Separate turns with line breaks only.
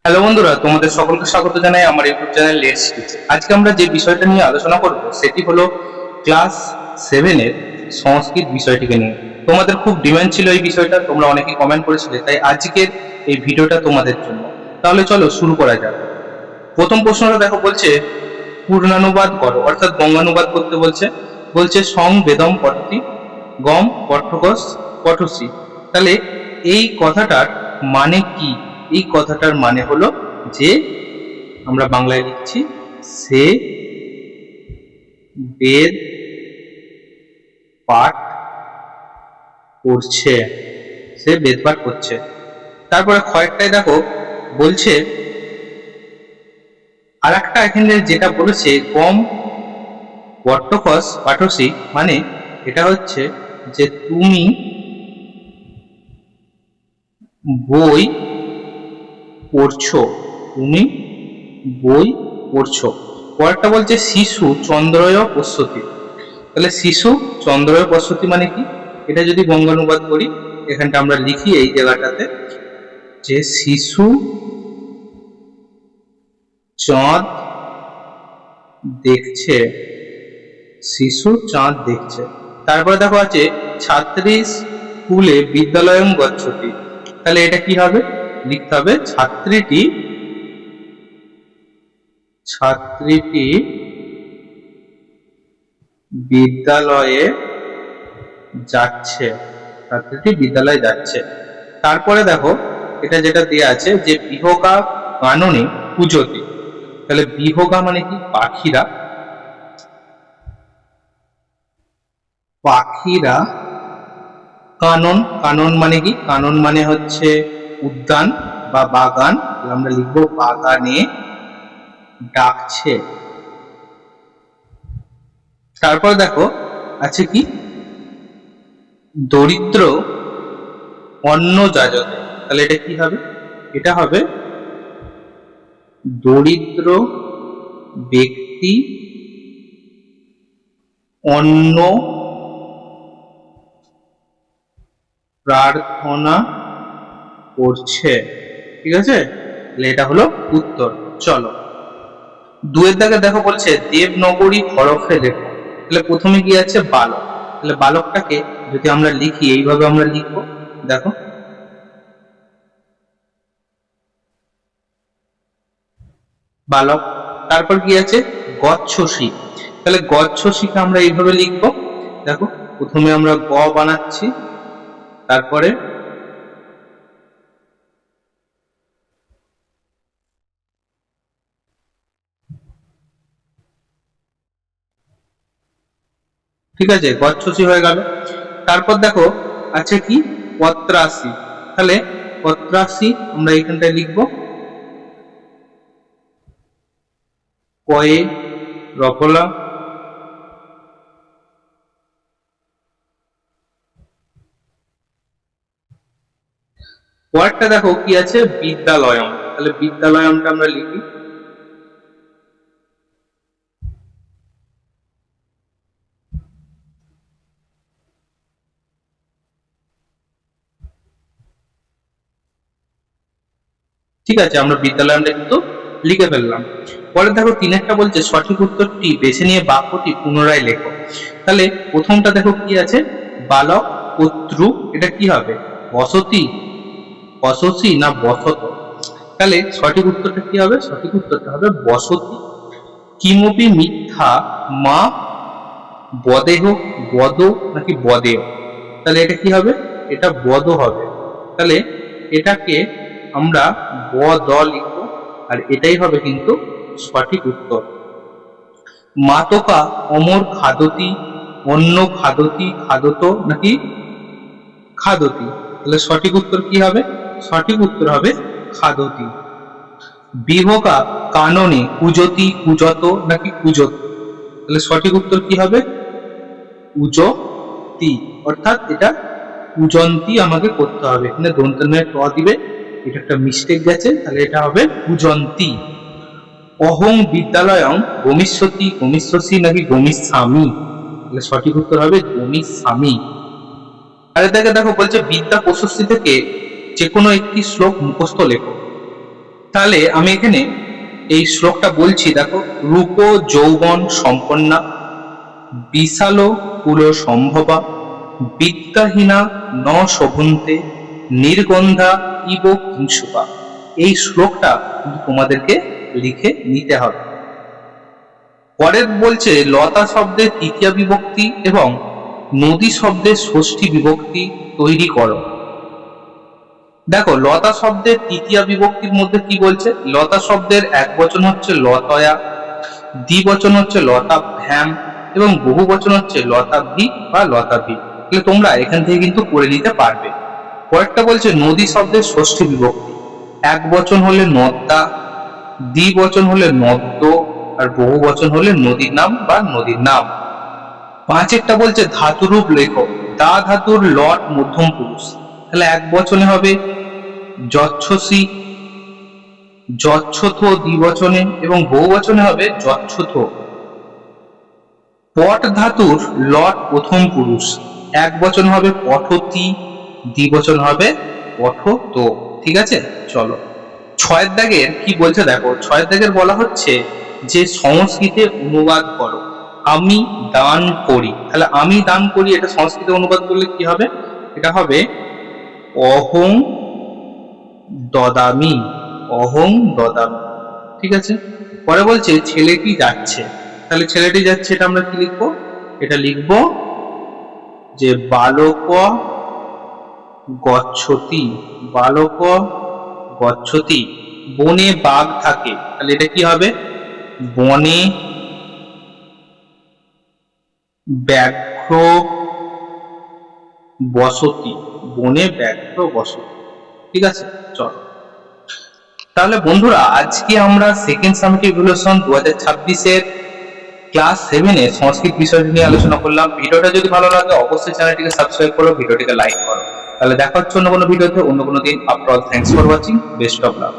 Hello বন্ধুরা, তোমাদের সকলকে স্বাগত জানাই আমার ইউটিউব চ্যানেল লেটস টিচ। আজকে আমরা যে বিষয়টা নিয়ে আলোচনা করব সেটি হলো ক্লাস 7 এর সংস্কৃত বিষয়টিকে নিয়ে। তোমাদের খুব ডিমান্ড ছিল এই বিষয়টা, তোমরা অনেকেই কমেন্ট করেছিলে, তাই আজকের এই ভিডিওটা তোমাদের জন্য। তাহলে চলো শুরু করা যাক। প্রথম প্রশ্নটা দেখো, বলছে পূর্ণানুবাদ করো, অর্থাৎ বঙ্গানুবাদ করতে বলছে। বলছে সং বেদম পঠতি, গম পঠ্যকস পঠসি। তাহলে এই কথাটার মানে কি? এই কথাটার মানে হলো যে আমরা বাংলায় লিখছি সে বেদ পাঠ করছে, সে বেদ পাঠ করছে। তারপরে কয়েকটাই দেখো বলছে, আর একটা এখানে যেটা বলেছে গম পঠ্যকস পাঠসি, মানে এটা হচ্ছে যে তুমি বই পড়ছো, তুমি বই পড়ছো। পরেরটা বলছে শিশু চন্দ্রয় পশ্যতি। তাহলে শিশু চন্দ্রয় পশ্যতি মানে কি? এটা যদি বঙ্গানুবাদ করি, এখানটা আমরা লিখি এই জায়গাটাতে যে শিশু চাঁদ দেখছে, শিশু চাঁদ দেখছে। তারপরে দেখো আছে ছাত্রী স্কুলে বিদ্যালয়ং গচ্ছতি। তাহলে এটা কি হবে? লিখতে হবে ছাত্রীটি বিদ্যালয়ে যাচ্ছে, ছাত্রীটি বিদ্যালয়ে যাচ্ছে। তারপরে দেখো এটা যেটা দেওয়া আছে যে বিহগা কাননে পূজতি। তাহলে বিহগা মানে কি? পাখিরা, পাখিরা কানন, কানন মানে কি? কানন মানে হচ্ছে উদ্যান বা বাগান, আমরা লিখবো বাগানে ডাকছে। তারপর দেখো আছে কি দরিদ্র অন্ন যাজতে। তাহলে এটা কি হবে? এটা হবে দরিদ্র ব্যক্তি অন্ন প্রার্থনা করছে। ঠিক আছে, তাহলে এটা হলো উত্তর। চলো দুয়ের দাগে দেখো বলছে দেবনগরী হরফে লেখো। তাহলে প্রথমে কি আছে? বালক। তাহলে বালকটাকে যদি আমরা লিখি এইভাবে আমরা লিখবো, দেখো বালক। তারপর কি আছে? গচ্ছসি। তাহলে গচ্ছসিকে আমরা এইভাবে লিখবো, দেখো প্রথমে আমরা গ বানাচ্ছি, তারপরে ঠিক আছে, গচ্ছসি হয়ে গেল। তারপর দেখো আছে কি পত্রাসি। তাহলে পত্রাসি আমরা এইখানটায় লিখবো কয়ে রফলা। পরেরটা দেখো কি আছে? বিদ্যালয়ম। তাহলে বিদ্যালয়মটা আমরা লিখি ঠিক আছে, আমরা বিদ্যালয়টা কিন্তু লিখে ফেললাম। পরে দেখো তিনেরটা বলছে সঠিক উত্তরটি বেছে নিয়ে বাক্যটি পুনরায় লেখো। তাহলে প্রথমটা দেখো কি আছে? বালক কর্তৃ, এটা কি হবে? বসতি, বসতি না বসত? তাহলে সঠিক উত্তরটা কি হবে? সঠিক উত্তরটা হবে বসতি। কিমপি মিথ্যা মা বদেহ, বদ নাকি বদেহ? তাহলে এটা কি হবে? এটা বদ হবে। তাহলে এটাকে আমরা বদ লিখবো, আর এটাই হবে কিন্তু সঠিক উত্তর। মাতকা অমর খাদতি, অন্য খাদতি, খাদত নাকি খাদতি? তাহলে সঠিক উত্তর কি হবে? সঠিক উত্তর হবে খাদতি। বিহকা কাননে কুজতি, কুজত নাকি কুজত? তাহলে সঠিক উত্তর কি হবে? কুজতি, অর্থাৎ এটা কুজন্তি আমাকে করতে হবে। এখানে দন্তন্বয়ে ট দিবে, এটা একটা মিস্টেক গেছে, তাহলে এটা হবে কুজন্তি। অহং বিদ্যালয়ং গমিষ্যতি, গমিষ্যসি নাকি গমিষ্যামি? তাহলে সঠিক উত্তর হবে গমিষ্যামি। আরে দেখো দেখো বলছে বিদ্যা প্রশস্তি থেকে যে কোনো একটি শ্লোক মুখস্থ লেখো। তাহলে আমি এখানে এই শ্লোকটা বলছি, দেখো, রূপ যৌবন সম্পন্না, বিশাল কুল সম্ভবা, বিদ্যাহীনা ন শোভন্তে, নির্গন্ধা ইব কিংশুকা। এই শ্লোকটা কিন্তু তোমাদেরকে লিখে নিতে হবে। পরের বলছে লতা শব্দের তৃতীয়া বিভক্তি এবং নদী শব্দের ষষ্ঠী বিভক্তি তৈরি করো। দেখো, লতা শব্দের তৃতীয়া বিভক্তির মধ্যে কি বলছে? লতা শব্দের এক বচন হচ্ছে লতয়া, দ্বিবচন হচ্ছে লতাভ্যাম এবং বহু বচন হচ্ছে লতাভি বা লতাভি। তাহলে তোমরা এখান থেকে কিন্তু করে নিতে পারবে। পরেরটা বলছে নদী শব্দের ষষ্ঠী বিভক্তি, এক বচন হলে নদ্দা, দ্বিবচন হলে নদ্য আর বহু বচন হলে নদীর নাম বা নদীর নাম। পাঁচেরটা বলছে ধাতুরূপ লেখো, দা ধাতুর লট মধ্যম পুরুষ, তাহলে এক বচনে হবে যচ্ছসি, যচ্ছথ দ্বিবচনে এবং বহু বচনে হবে যচ্ছথ। পট ধাতুর লট প্রথম পুরুষ, এক বচন হবে পঠতি, দ্বিবচন হবে পঠত। ঠিক আছে, চলো ছয়ের দাগের কি বলছে দেখো। ছয়ের দাগের বলা হচ্ছে যে সংস্কৃতে অনুবাদ করো, আমি দান করি। তাহলে আমি দান করি এটা সংস্কৃতে অনুবাদ করলে কি হবে? এটা হবে অহং দদামি, অহং দদামি। ঠিক আছে, পরে বলছে ছেলেটি যাচ্ছে, তাহলে ছেলেটি যাচ্ছে এটা আমরা কি লিখবো? এটা লিখবো যে বালক গচ্ছতি, বালক গচ্ছতি। বনে বাঘ থাকে, তাহলে এটা কি হবে? বনে ব্যাঘ্র বসতি, বনে ব্যাঘ্র বসতি। ঠিক আছে, চলো তাহলে বন্ধুরা আজকে আমরা সেকেন্ড সামেটিভ ইভ্যালুয়েশন 2026 এর ক্লাস 7 এ সংস্কৃত বিষয়টি নিয়ে আলোচনা করলাম। ভিডিওটা যদি ভালো লাগে অবশ্যই চ্যানেলটিকে সাবস্ক্রাইব করো, ভিডিওটিকে লাইক করো। তাহলে দেখা হচ্ছে অন্য কোনো ভিডিওতে অন্য কোনো দিন। After all thanks for watching, best of luck.